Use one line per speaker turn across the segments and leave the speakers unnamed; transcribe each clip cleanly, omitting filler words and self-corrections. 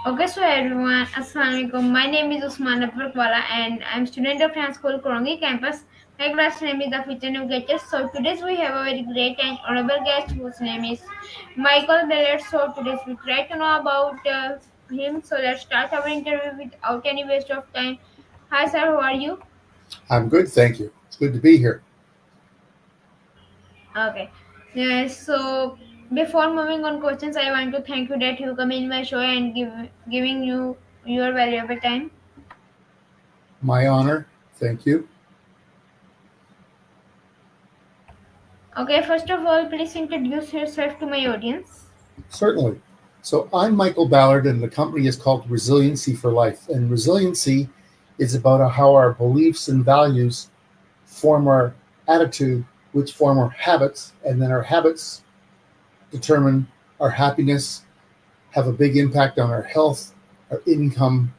Okay, so everyone, Assalamualaikum. My name is Usman and I'm student of Trans School Korangi campus. My class name is the Future Navigators. So today we have a very great and honorable guest whose name is Michael Ballard. So today we try to know about him. So let's start our interview without any waste of time. Hi sir, how are you?
I'm good, thank you. It's good to be here.
Okay. Yes, so before moving on questions, I want to thank you that you come in my show and giving you your valuable time.
My honor, thank you.
Okay, first of all, please introduce yourself to my audience.
Certainly. So I'm Michael Ballard, and the company is called Resiliency for Life. And resiliency is about how our beliefs and values form our attitude, which form our habits, and then our habits determine our happiness, have a big impact on our health, our income,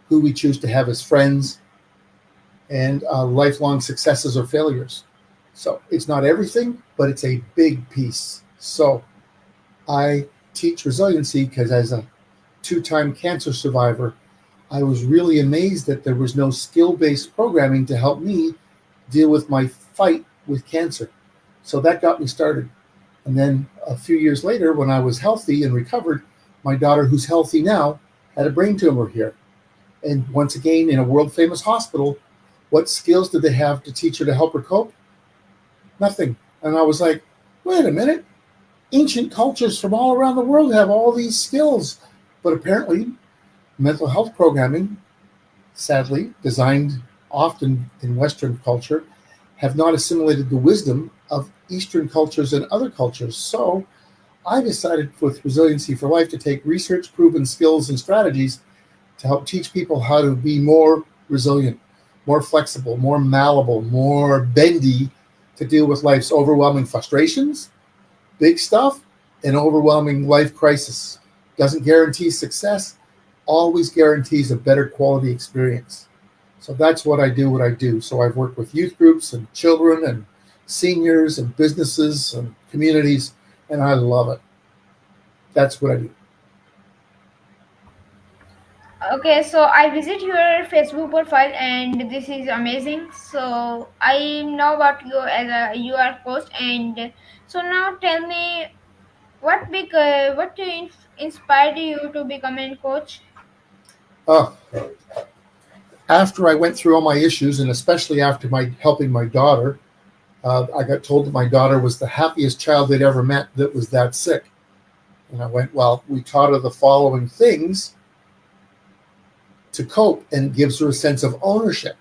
who we choose to have as friends, and lifelong successes or failures. So it's not everything, but it's a big piece. So I teach resiliency because as a two-time cancer survivor, I was really amazed that there was no skill-based programming to help me deal with my fight with cancer. So that got me started. And then a few years later, when I was healthy and recovered, my daughter, who's healthy now, had a brain tumor here. And once again, in a world famous hospital, what skills did they have to teach her to help her cope? Nothing. And I was like, wait a minute. Ancient cultures from all around the world have all these skills. But apparently, mental health programming, sadly, designed often in Western culture, have not assimilated the wisdom of Eastern cultures and other cultures. So I decided with Resiliency for Life to take research proven skills and strategies to help teach people how to be more resilient, more flexible, more malleable, more bendy to deal with life's overwhelming frustrations, big stuff, and overwhelming life crisis. Doesn't guarantee success, always guarantees a better quality experience. So that's what I do, what I do. So I've worked with youth groups and children and seniors and businesses and communities, and I love it. That's what I do.
Okay, so I visit your Facebook profile and this is amazing. So I know about you as a you are coach and so now tell me what inspired you to become a coach?
Oh, after I went through all my issues, and especially after my helping my daughter, I got told that my daughter was the happiest child they'd ever met that was that sick. And I went, well, we taught her the following things to cope, and it gives her a sense of ownership.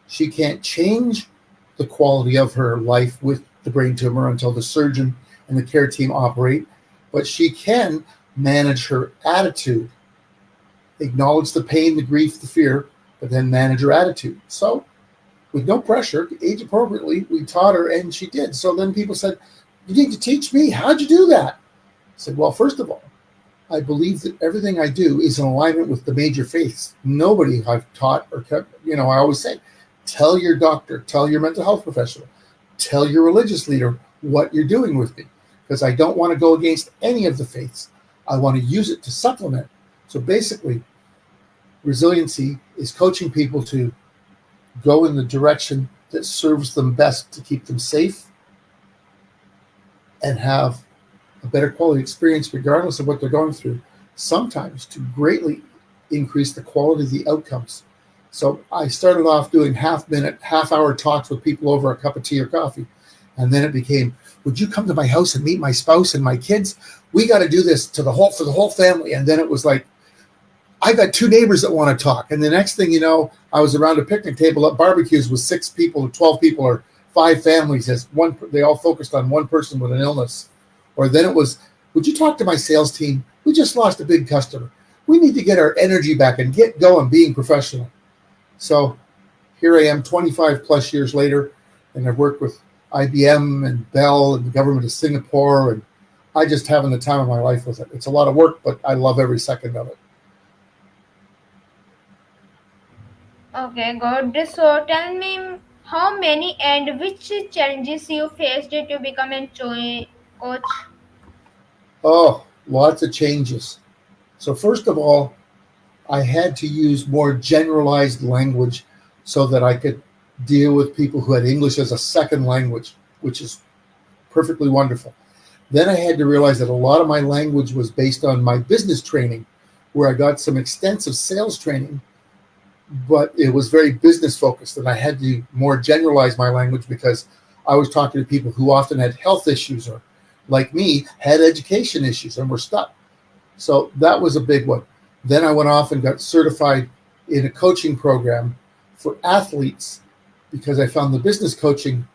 She can't change the quality of her life with the brain tumor until the surgeon and the care team operate, but she can manage her attitude, acknowledge the pain, the grief, the fear, but then manage her attitude. So, with no pressure, age appropriately, we taught her, and she did. So then people said, "You need to teach me. How'd you do that?" I said, "Well, first of all, I believe that everything I do is in alignment with the major faiths. Nobody I've taught or kept, I always say, tell your doctor, tell your mental health professional, tell your religious leader what you're doing with me, because I don't want to go against any of the faiths. I want to use it to supplement." So basically, resiliency is coaching people to go in the direction that serves them best to keep them safe and have a better quality experience regardless of what they're going through, sometimes to greatly increase the quality of the outcomes. So I started off doing half-minute, half-hour talks with people over a cup of tea or coffee. And then it became, would you come to my house and meet my spouse and my kids? We got to do this for the whole family. And then it was like, I got two neighbors that want to talk. And the next thing you know, I was around a picnic table at barbecues with 6 people or 12 people or 5 families as one, they all focused on one person with an illness. Or then it was, would you talk to my sales team? We just lost a big customer. We need to get our energy back and get going being professional. So here I am 25 plus years later, and I've worked with IBM and Bell and the government of Singapore, and I just having the time of my life with it. It's a lot of work, but I love every second of it.
Okay, good. So tell me how many and which challenges you faced to become a coach.
Oh, lots of changes. So first of all, I had to use more generalized language so that I could deal with people who had English as a second language, which is perfectly wonderful. Then I had to realize that a lot of my language was based on my business training, where I got some extensive sales training, but it was very business focused. And I had to more generalize my language because I was talking to people who often had health issues or, like me, had education issues and were stuck. So that was a big one. Then I went off and got certified in a coaching program for athletes because I found the business coaching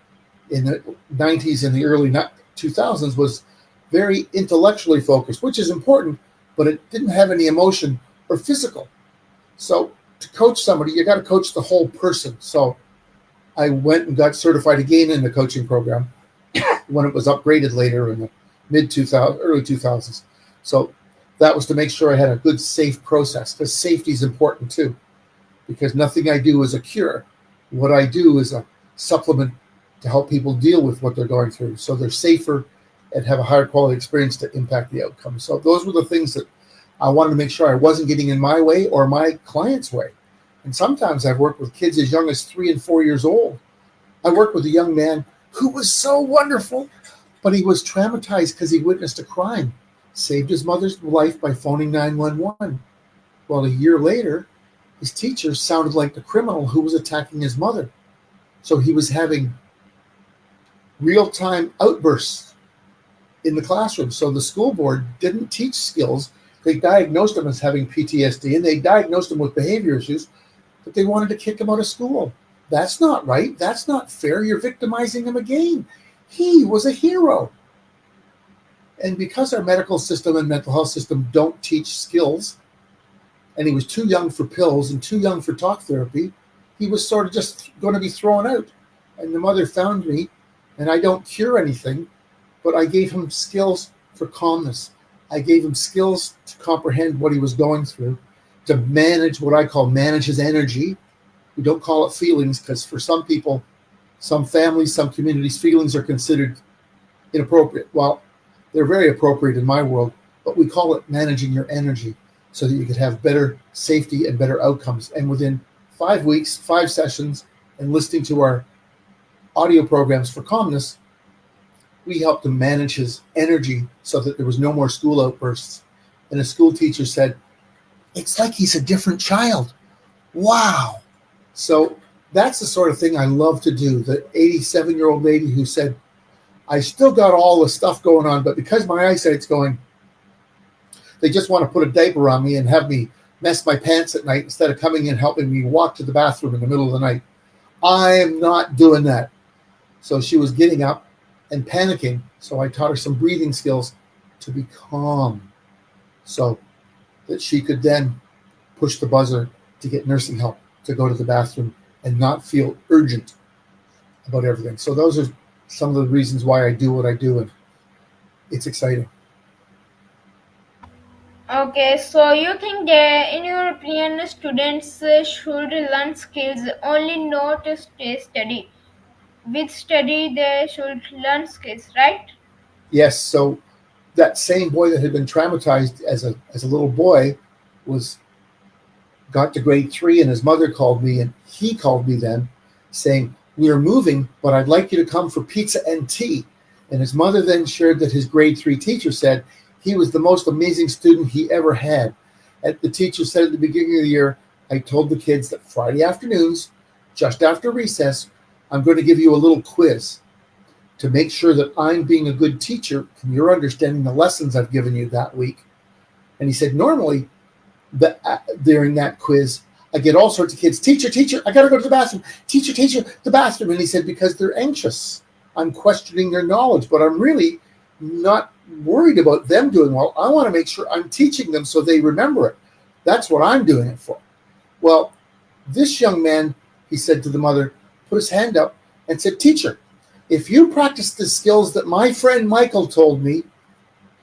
in the 90s and the early 2000s was very intellectually focused, which is important, but it didn't have any emotion or physical. So to coach somebody, you got to coach the whole person. So I went and got certified again in the coaching program when it was upgraded later in the mid 2000s, early 2000s. So that was to make sure I had a good, safe process, because safety is important too, because nothing I do is a cure. What I do is a supplement to help people deal with what they're going through so they're safer and have a higher quality experience to impact the outcome. So those were the things that I wanted to make sure I wasn't getting in my way or my client's way. And sometimes I've worked with kids as young as 3 and 4 years old. I worked with a young man who was so wonderful, but he was traumatized because he witnessed a crime, saved his mother's life by phoning 911. Well, a year later, his teacher sounded like the criminal who was attacking his mother. So he was having real-time outbursts in the classroom. So the school board didn't teach skills. They diagnosed him as having PTSD, and they diagnosed him with behavior issues, but they wanted to kick him out of school. That's not right. That's not fair. You're victimizing him again. He was a hero. And because our medical system and mental health system don't teach skills, and he was too young for pills and too young for talk therapy, he was sort of just going to be thrown out. And the mother found me, and I don't cure anything, but I gave him skills for calmness. I gave him skills to comprehend what he was going through, to manage what I call manage his energy. We don't call it feelings, because for some people, some families, some communities, feelings are considered inappropriate. Well, they're very appropriate in my world, but we call it managing your energy so that you could have better safety and better outcomes. And within 5 weeks, 5 sessions, and listening to our audio programs for calmness, we helped him manage his energy so that there was no more school outbursts. And a school teacher said, "It's like he's a different child." Wow. So that's the sort of thing I love to do. The 87-year-old lady who said, "I still got all the stuff going on, but because my eyesight's going, they just want to put a diaper on me and have me mess my pants at night instead of coming in helping me walk to the bathroom in the middle of the night. I am not doing that." So she was getting up and panicking. So I taught her some breathing skills to be calm so that she could then push the buzzer to get nursing help, to go to the bathroom and not feel urgent about everything. So those are some of the reasons why I do what I do, and it's exciting.
Okay, so you think that, in your opinion, students should learn skills only, not study? With study, they should learn skills, right?
Yes, so that same boy that had been traumatized as a little boy was got to grade 3, and his mother called me, and he called me then saying, "We are moving, but I'd like you to come for pizza and tea." And his mother then shared that his grade 3 teacher said he was the most amazing student he ever had. And the teacher said at the beginning of the year, "I told the kids that Friday afternoons, just after recess, I'm going to give you a little quiz to make sure that I'm being a good teacher and you're understanding the lessons I've given you that week." And he said, normally, during that quiz, I get all sorts of kids, "Teacher, teacher, I got to go to the bathroom. Teacher, teacher, the bathroom." And he said, because they're anxious. I'm questioning their knowledge, but I'm really not worried about them doing well. I want to make sure I'm teaching them so they remember it. That's what I'm doing it for. Well, this young man, he said to the mother, put his hand up and said, "Teacher, if you practice the skills that my friend Michael told me,"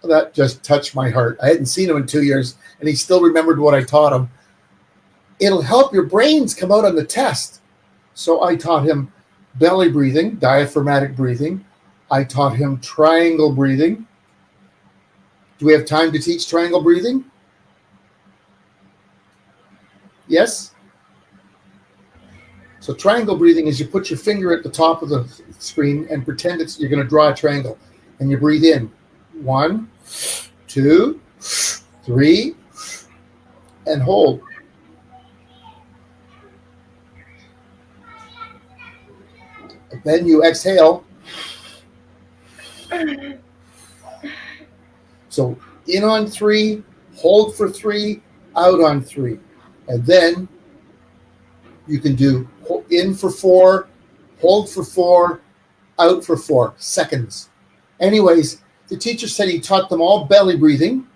that just touched my heart. I hadn't seen him in 2 years, and he still remembered what I taught him. "It'll help your brains come out on the test." So I taught him belly breathing, diaphragmatic breathing. I taught him triangle breathing. Do we have time to teach triangle breathing? Yes? So triangle breathing is you put your finger at the top of the screen and pretend you're going to draw a triangle. And you breathe in. 1, 2, 3, and hold. And then you exhale. So in on 3, hold for 3, out on 3. And then you can do in for 4, hold for 4, out for 4 seconds. Anyways, the teacher said he taught them all belly breathing,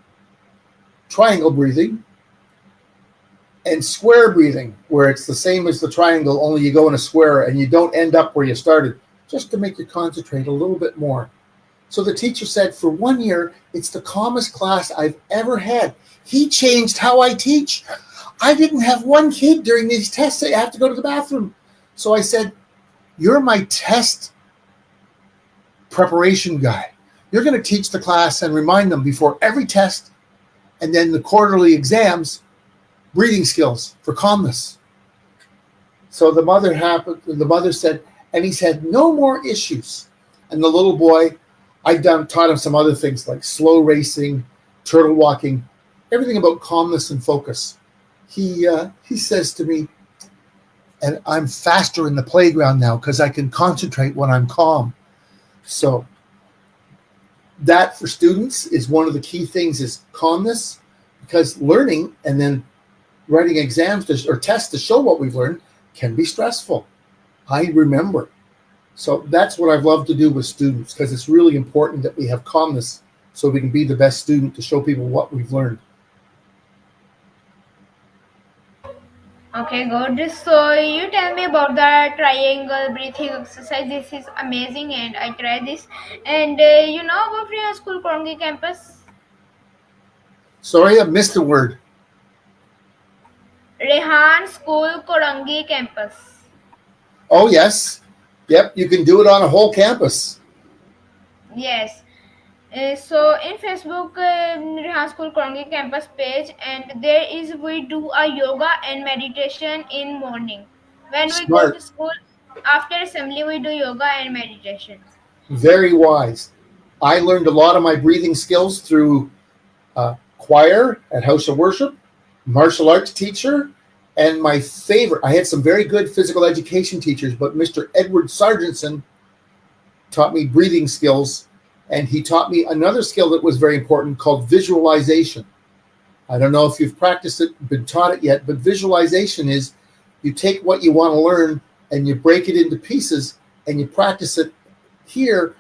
triangle breathing, and square breathing, where it's the same as the triangle, only you go in a square and you don't end up where you started, just to make you concentrate a little bit more. So the teacher said, for 1 year, it's the calmest class I've ever had. He changed how I teach. I didn't have one kid during these tests say I have to go to the bathroom. So I said, you're my test preparation guy. You're going to teach the class and remind them before every test and then the quarterly exams, breathing skills for calmness. So the mother said, and he said, no more issues. And the little boy, taught him some other things like slow racing, turtle walking, everything about calmness and focus. He says to me, and I'm faster in the playground now because I can concentrate when I'm calm. So that for students is one of the key things is calmness, because learning and then writing exams or tests to show what we've learned can be stressful. I remember. So that's what I've loved to do with students, because it's really important that we have calmness so we can be the best student to show people what we've learned.
Okay, good. So you tell me about the triangle breathing exercise. This is amazing, and I tried this. And you know about Free School Korangi campus?
Sorry, I missed the word.
Rehan School Korangi campus.
Oh, yes. Yep, you can do it on a whole campus.
Yes. So in Facebook, Rehan School Korangi campus page, and there is we do a yoga and meditation in morning. When we go to
Smart.
school, after assembly, we do yoga and meditation.
Very wise. I learned a lot of my breathing skills through choir at House of Worship, martial arts teacher, and my favorite, I had some very good physical education teachers, but Mr. Edward Sargentson taught me breathing skills, and he taught me another skill that was very important called visualization. I don't know if you've practiced it, been taught it yet, but visualization is you take what you want to learn and you break it into pieces and you practice it here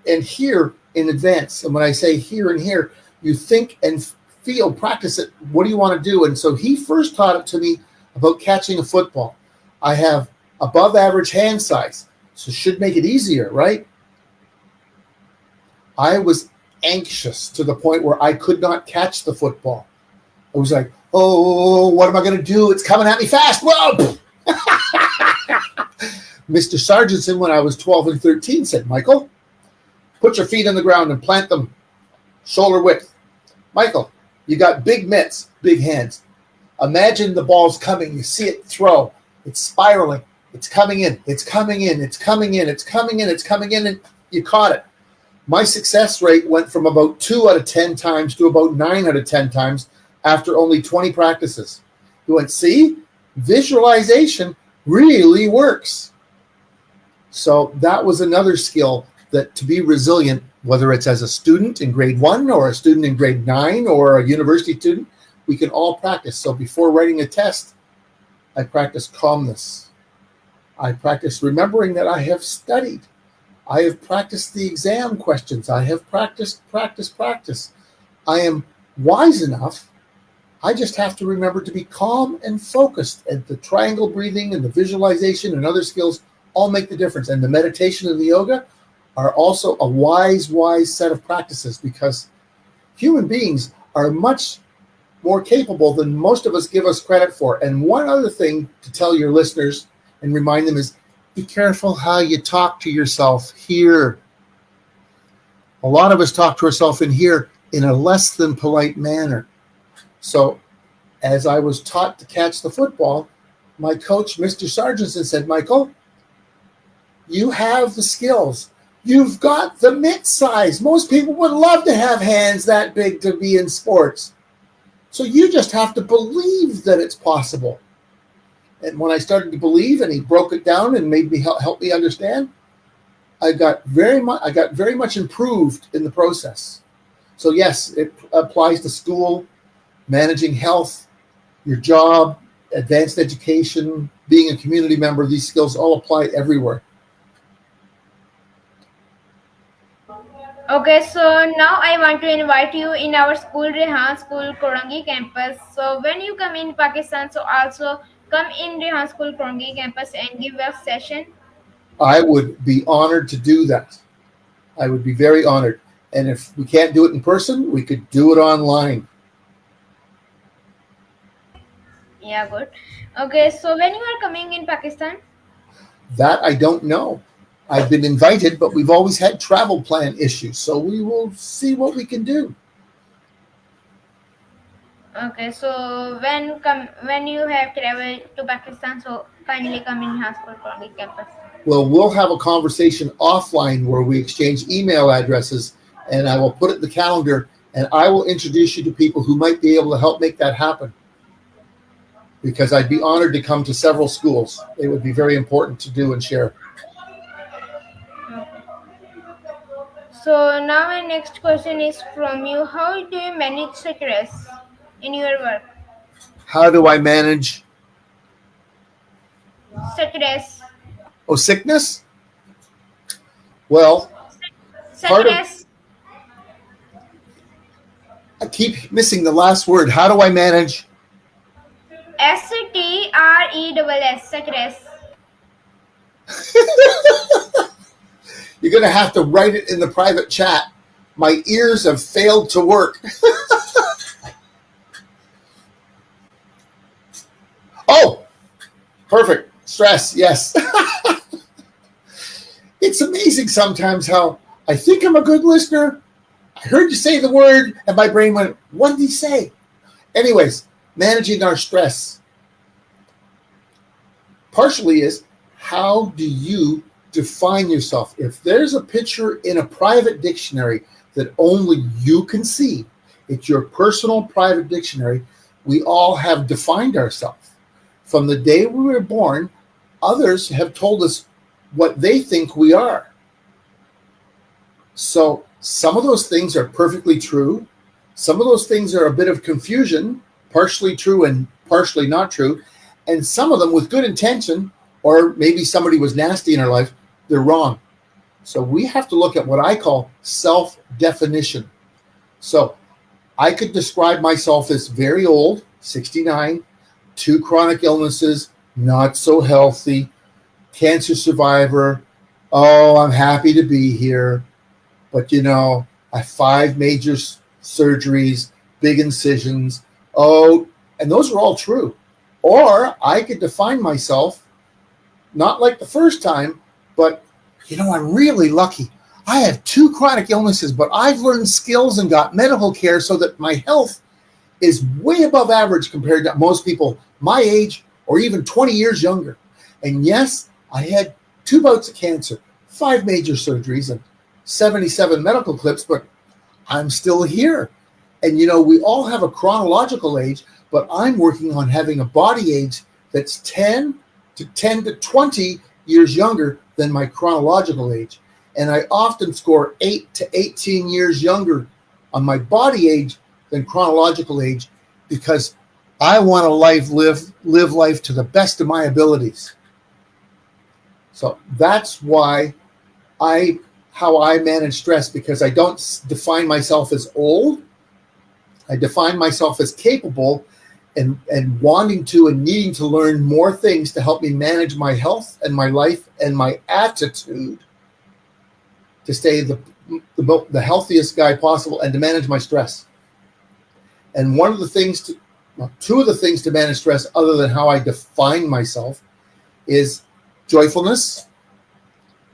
and here in advance. And when I say here and here, you think and feel, practice it. What do you want to do? And so he first taught it to me about catching a football. I have above average hand size, so should make it easier, right? I was anxious to the point where I could not catch the football. I was like, oh, what am I going to do? It's coming at me fast. Whoa! Mr. Sargentson, when I was 12 and 13, said, Michael, put your feet on the ground and plant them shoulder width. Michael, you got big mitts, big hands. Imagine the ball's coming. You see it throw. It's spiraling. It's coming in. It's coming in. It's coming in. It's coming in. It's coming in. And you caught it. My success rate went from about 2 out of 10 times to about 9 out of 10 times after only 20 practices. You went, see, visualization really works. So that was another skill that to be resilient, whether it's as a student in grade 1 or a student in grade 9 or a university student, we can all practice. So before writing a test, I practice calmness. I practice remembering that I have studied. I have practiced the exam questions. I have practiced. I am wise enough. I just have to remember to be calm and focused. And the triangle breathing and the visualization and other skills all make the difference. And the meditation and the yoga are also a wise set of practices, because human beings are much more capable than most of us give us credit for. And one other thing to tell your listeners and remind them is, be careful how you talk to yourself here. A lot of us talk to ourselves in here in a less than polite manner. So as I was taught to catch the football, my coach, Mr. Sargentson, said, Michael, you have the skills. You've got the mitt size. Most people would love to have hands that big to be in sports. So you just have to believe that it's possible. And when I started to believe, and he broke it down and made me help me understand, I got very much improved in the process. So yes, it applies to school, managing health, your job, advanced education, being a community member. These skills all apply everywhere.
Okay, so now I want to invite you in our school, Rehan School, Korangi campus. So when you come in Pakistan, so also come in Rehan School, Korangi campus and give a session.
I would be honored to do that. I would be very honored. And if we can't do it in person, we could do it online.
Yeah, good. Okay, so when you are coming in Pakistan?
That I don't know. I've been invited, but we've always had travel plan issues. So we will see what we can do.
Okay, so when you have traveled to Pakistan, so kindly come in Rehan School, Korangi campus.
Well, we'll have a conversation offline where we exchange email addresses, and I will put it in the calendar, and I will introduce you to people who might be able to help make that happen. Because I'd be honored to come to several schools. It would be very important to do and share.
So now my next question is from you. How do you manage stress in your work?
How do I manage
Stress.
sickness? Well, part of
Stress.
I keep missing the last word. How do I manage?
STRESS. Stress.
You're going to have to write it in the private chat. My ears have failed to work. Oh, perfect. Stress, yes. It's amazing sometimes how I think I'm a good listener. I heard you say the word, and my brain went, what did he say? Anyways, managing our stress partially is, how do you define yourself? If there's a picture in a private dictionary that only you can see, it's your personal private dictionary, we all have defined ourselves. From the day we were born, others have told us what they think we are. So some of those things are perfectly true. Some of those things are a bit of confusion, partially true and partially not true. And some of them with good intention, or maybe somebody was nasty in our life, they're wrong. So we have to look at what I call self-definition. So I could describe myself as very old, 69, 2 chronic illnesses, not so healthy, cancer survivor. Oh, I'm happy to be here. But, I have 5 major surgeries, big incisions. Oh, and those are all true. Or I could define myself, not like the first time, but, I'm really lucky. I have 2 chronic illnesses, but I've learned skills and got medical care so that my health is way above average compared to most people my age or even 20 years younger. And yes, I had 2 bouts of cancer, 5 major surgeries, and 77 medical clips, but I'm still here. And, we all have a chronological age, but I'm working on having a body age that's 10 to 20 years younger than my chronological age. And I often score 8 to 18 years younger on my body age than chronological age, because I want to live life to the best of my abilities. So that's why how I manage stress, because I don't define myself as old. I define myself as capable and wanting to and needing to learn more things to help me manage my health and my life and my attitude to stay the healthiest guy possible and to manage my stress. And two of the things to manage stress, other than how I define myself, is joyfulness.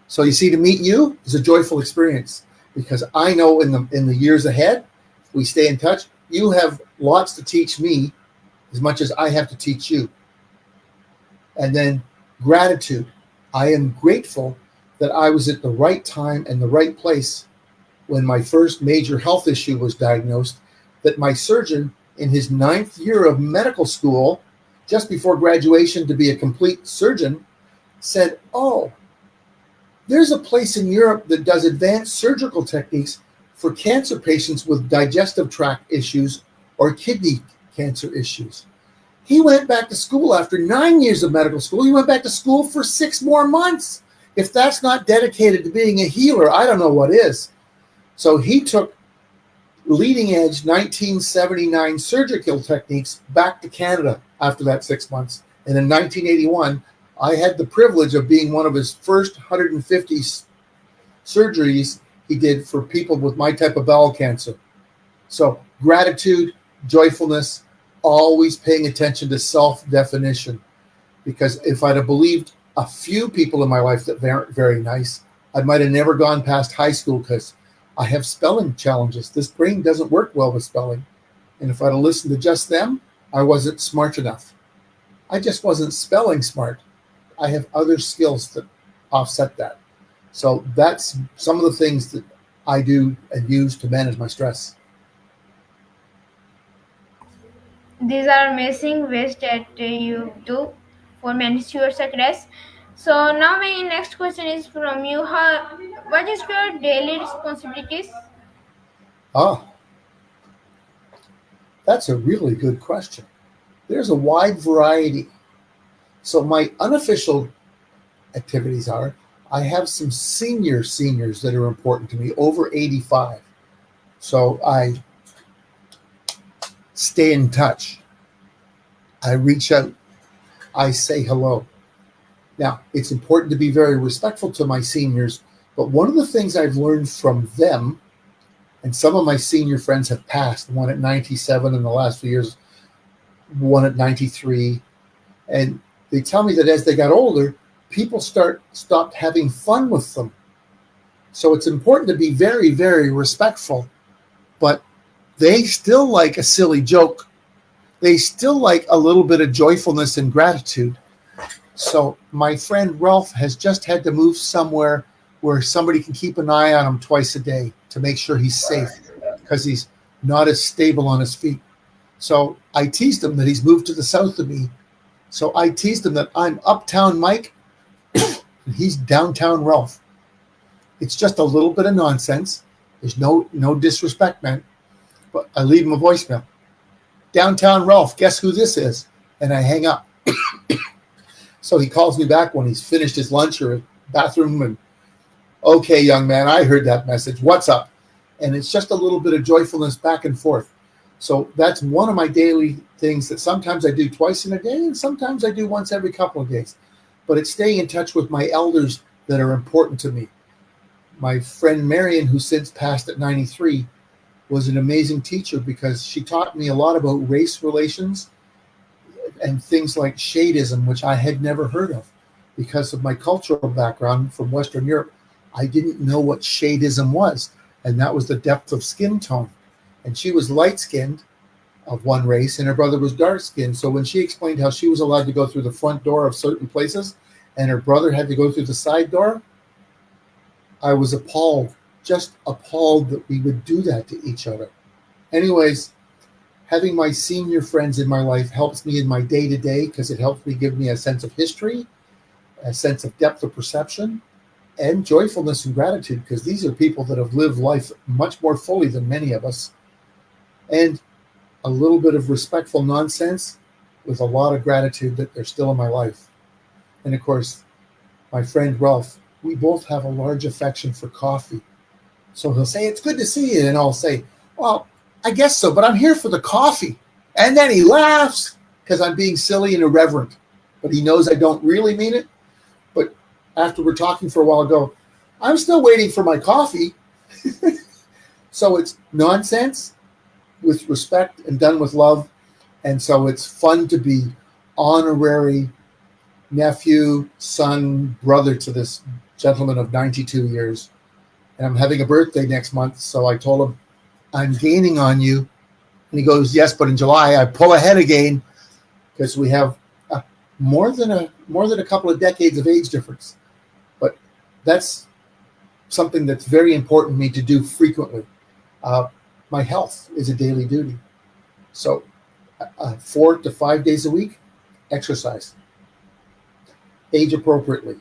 So you see, to meet you is a joyful experience, because I know in the years ahead, we stay in touch. You have lots to teach me as much as I have to teach you. And then gratitude. I am grateful that I was at the right time and the right place when my first major health issue was diagnosed, that my surgeon in his 9th year of medical school, just before graduation to be a complete surgeon, said, "Oh, there's a place in Europe that does advanced surgical techniques for cancer patients with digestive tract issues or kidney cancer issues." He went back to school after 9 years of medical school. He went back to school for 6 more months. If that's not dedicated to being a healer, I don't know what is. So he took leading edge 1979 surgical techniques back to Canada after that 6 months. And in 1981, I had the privilege of being one of his first 150 surgeries he did for people with my type of bowel cancer. So gratitude, joyfulness, always paying attention to self-definition. Because if I'd have believed a few people in my life that weren't very nice, I might have never gone past high school because I have spelling challenges. This brain doesn't work well with spelling. And if I'd have listened to just them, I wasn't smart enough. I just wasn't spelling smart. I have other skills that offset that. So that's some of the things that I do and use to manage my stress.
These are amazing ways that you do for manage your success. So now my next question is from you. What is your daily responsibilities?
Ah, that's a really good question. There's a wide variety. So my unofficial activities are, I have some seniors that are important to me, over 85. So I stay in touch. I reach out. I say hello. Now, it's important to be very respectful to my seniors, but one of the things I've learned from them, and some of my senior friends have passed, one at 97 in the last few years, one at 93, and they tell me that as they got older, people stopped having fun with them. So it's important to be very, very respectful, but they still like a silly joke. They still like a little bit of joyfulness and gratitude. So my friend Ralph has just had to move somewhere where somebody can keep an eye on him twice a day to make sure he's safe because he's not as stable on his feet. So I teased him that he's moved to the south of me. So I teased him that I'm uptown Mike and he's downtown Ralph. It's just a little bit of nonsense. There's no disrespect meant, but I leave him a voicemail. Downtown Ralph, guess who this is? And I hang up. So he calls me back when he's finished his lunch or bathroom and, "Okay, young man, I heard that message. What's up?" And it's just a little bit of joyfulness back and forth. So that's one of my daily things that sometimes I do twice in a day and sometimes I do once every couple of days. But it's staying in touch with my elders that are important to me. My friend Marion, who since passed at 93, was an amazing teacher because she taught me a lot about race relations and things like shadeism, which I had never heard of. Because of my cultural background from Western Europe, I didn't know what shadeism was, and that was the depth of skin tone. And she was light-skinned of one race, and her brother was dark-skinned. So when she explained how she was allowed to go through the front door of certain places, and her brother had to go through the side door, I was appalled, just appalled that we would do that to each other. Anyways, having my senior friends in my life helps me in my day-to-day because it helps me give me a sense of history, a sense of depth of perception, and joyfulness and gratitude because these are people that have lived life much more fully than many of us. And a little bit of respectful nonsense with a lot of gratitude that they're still in my life. And of course, my friend Ralph, we both have a large affection for coffee. So he'll say, "It's good to see you." And I'll say, "Well, I guess so, but I'm here for the coffee." And then he laughs because I'm being silly and irreverent. But he knows I don't really mean it. But after we're talking for a while, I go, "I'm still waiting for my coffee." So it's nonsense with respect and done with love. And so it's fun to be honorary nephew, son, brother to this gentleman of 92 years. And I'm having a birthday next month. So I told him, "I'm gaining on you." And he goes, "Yes, but in July I pull ahead again." because we have more than a couple of decades of age difference. But that's something that's very important to me to do frequently. Uh, my health is a daily duty. So 4 to 5 days a week, exercise, age appropriately.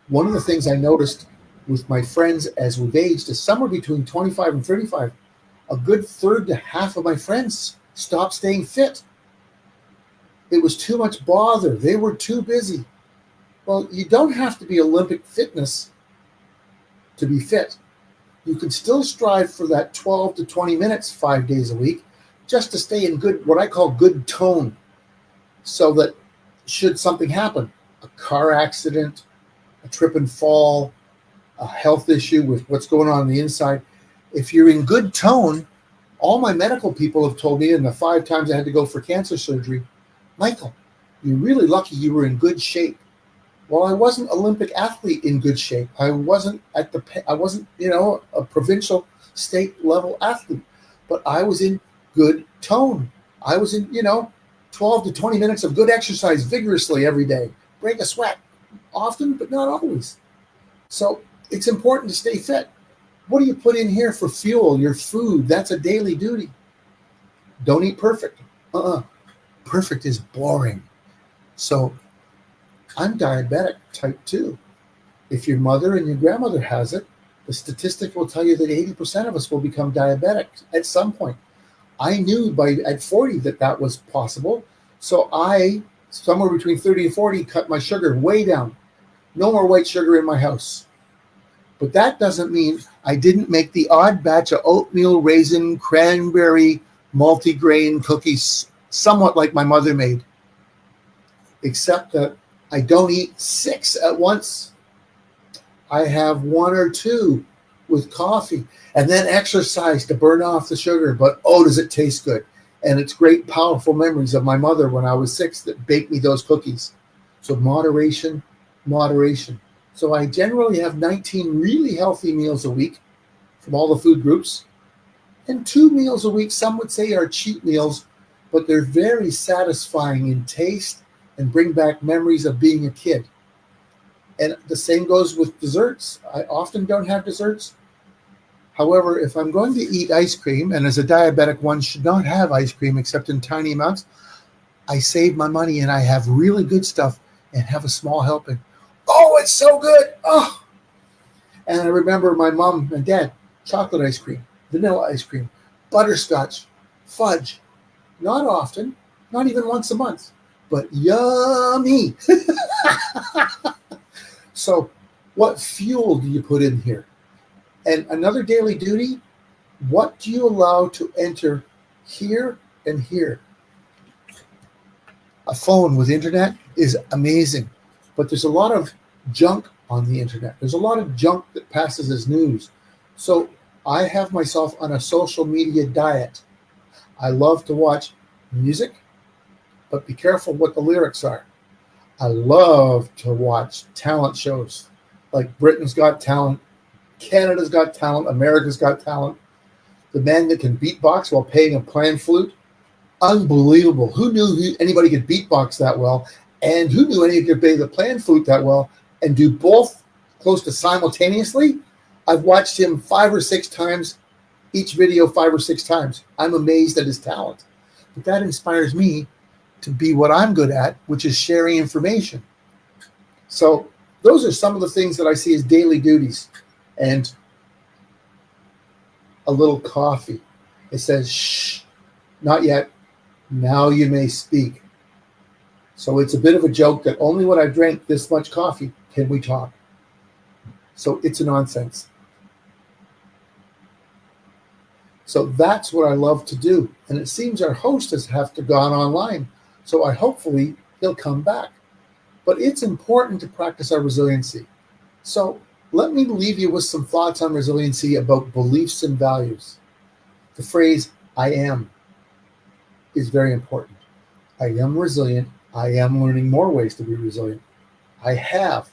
One of the things I noticed with my friends as we've aged is somewhere between 25 and 35, a good third to half of my friends stopped staying fit. It was too much bother. They were too busy. Well, you don't have to be Olympic fitness to be fit. You can still strive for that 12 to 20 minutes 5 days a week just to stay in good, what I call good tone, so that should something happen, a car accident, a trip and fall, a health issue with what's going on the inside, if you're in good tone, all my medical people have told me in the 5 times I had to go for cancer surgery, Michael, you're really lucky you were in good shape. Well, I wasn't Olympic athlete in good shape. I wasn't a provincial state level athlete, but I was in good tone. I was in, 12 to 20 minutes of good exercise vigorously every day. Break a sweat often, but not always. So it's important to stay fit. What do you put in here for fuel? Your food, that's a daily duty. Don't eat perfect. Perfect is boring. So I'm diabetic type 2. If your mother and your grandmother has it, the statistic will tell you that 80% of us will become diabetic at some point. I knew at 40 that was possible. So I, somewhere between 30 and 40, cut my sugar way down. No more white sugar in my house. But that doesn't mean I didn't make the odd batch of oatmeal, raisin, cranberry, multigrain cookies, somewhat like my mother made, except that I don't eat 6 at once. I have 1 or 2 with coffee and then exercise to burn off the sugar. But oh, does it taste good. And it's great, powerful memories of my mother when I was 6 that baked me those cookies. So moderation, moderation. So I generally have 19 really healthy meals a week from all the food groups. And 2 meals a week, some would say, are cheat meals, but they're very satisfying in taste and bring back memories of being a kid. And the same goes with desserts. I often don't have desserts. However, if I'm going to eat ice cream, and as a diabetic, one should not have ice cream except in tiny amounts, I save my money and I have really good stuff and have a small helping. Oh, it's so good. Oh. And I remember my mom and dad, chocolate ice cream, vanilla ice cream, butterscotch, fudge. Not often, not even once a month, but yummy. So what fuel do you put in here? And another daily duty, what do you allow to enter here and here? A phone with internet is amazing, but there's a lot of junk on the internet. There's a lot of junk that passes as news. So I have myself on a social media diet. I love to watch music, but be careful what the lyrics are. I love to watch talent shows like Britain's Got Talent, Canada's Got Talent, America's Got Talent. The man that can beatbox while playing a pan flute, unbelievable. Who knew anybody could beatbox that well? And who knew anybody could play the pan flute that well and do both close to simultaneously? I've watched him 5 or 6 times, each video 5 or 6 times. I'm amazed at his talent. But that inspires me to be what I'm good at, which is sharing information. So those are some of the things that I see as daily duties. And a little coffee. It says, shh, not yet. Now you may speak. So it's a bit of a joke that only when I drank this much coffee can we talk. So it's a nonsense. So that's what I love to do. And it seems our host has have to gone online. So hopefully he'll come back. But it's important to practice our resiliency. So let me leave you with some thoughts on resiliency about beliefs and values. The phrase, I am, is very important. I am resilient. I am learning more ways to be resilient. I have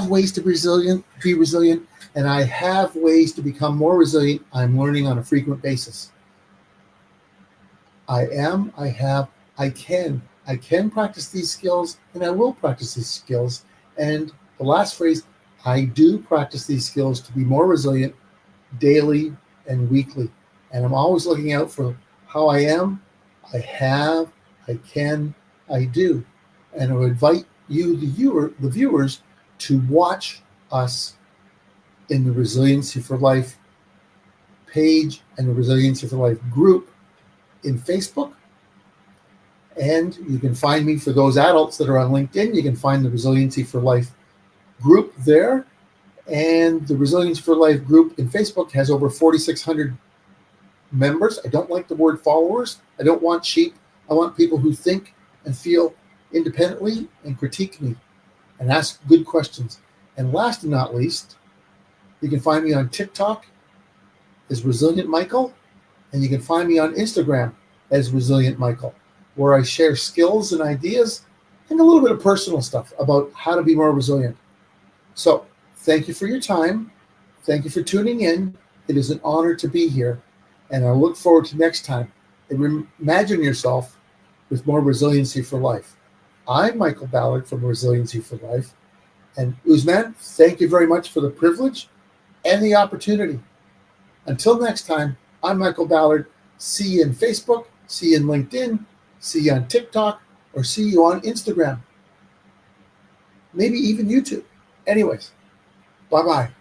ways to be resilient, and I have ways to become more resilient. I'm learning on a frequent basis. I am, I have, I can practice these skills, and I will practice these skills. And the last phrase, I do practice these skills to be more resilient daily and weekly. And I'm always looking out for how I am, I have, I can, I do. And I would invite you, the viewers, to watch us in the Resiliency for Life page and the Resiliency for Life group in Facebook. And you can find me, for those adults that are on LinkedIn, you can find the Resiliency for Life group there. And the Resilience for Life group in Facebook has over 4,600 members. I don't like the word followers. I don't want sheep. I want people who think and feel independently and critique me and ask good questions. And last and not least, you can find me on TikTok as Resilient Michael, and you can find me on Instagram as Resilient Michael, where I share skills and ideas and a little bit of personal stuff about how to be more resilient. So thank you for your time. Thank you for tuning in. It is an honor to be here, and I look forward to next time. And imagine yourself with more resiliency for life. I'm Michael Ballard from Resiliency for Life. And Usman, thank you very much for the privilege and the opportunity. Until next time, I'm Michael Ballard. See you in Facebook, see you in LinkedIn, see you on TikTok, or see you on Instagram. Maybe even YouTube. Anyways, bye-bye.